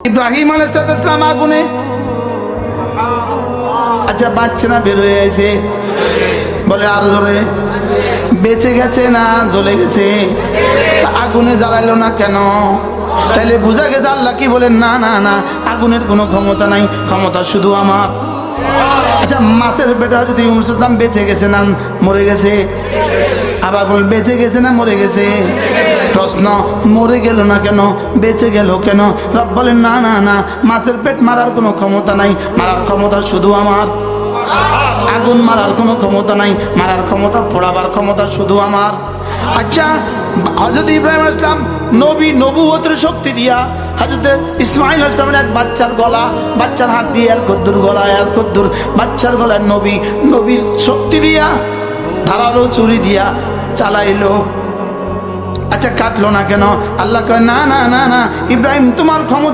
ইব্রাহিম আলাইহিস সালাম আগুনে, আচ্ছা বাচ্চা না বের হয়ে আছে, বলে আর জোরে, বেঁচে গেছে না জ্বলে গেছে? আগুনে জ্বালাইলো না কেন? তাইলে বোঝা গেছে আল্লাহ কি বলেন, না না না, আগুনের কোনো ক্ষমতা নাই, ক্ষমতা শুধু আমার। আচ্ছা মাছের পেটে যদি ইউসুফ বেঁচে গেছে না মরে গেছে? আবার বল বেঁচে গেছে না মরে গেছে? প্রশ্ন, মরে গেল না কেন, বেঁচে গেল কেন? রব বলেন না না না, মাছের পেট মারার কোনো ক্ষমতা নাই, মারার ক্ষমতা শুধু আমার। আগুন মারার কোনো ক্ষমতা নাই, মারার ক্ষমতা, পোড়াবার ক্ষমতা শুধু আমার। আচ্ছা হযরত ইব্রাহিম আলাইহিস সালাম নবী, নবুয়তের শক্তি দিয়া হযরত ইসমাঈল আলাইহিস সালামের এক বাচ্চার গলা, বাচ্চার হাত দিয়ে আর কদ্দুর গলায়, আর কদ্দুর বাচ্চার গলায় নবী, নবীর শক্তি দিয়া ধারালো ছুরি দিয়া চালাইলো। আচ্ছা কাটলো না কেন? আল্লাহ কয় না না না না, ইব্রাহিম তোমার ক্ষমতা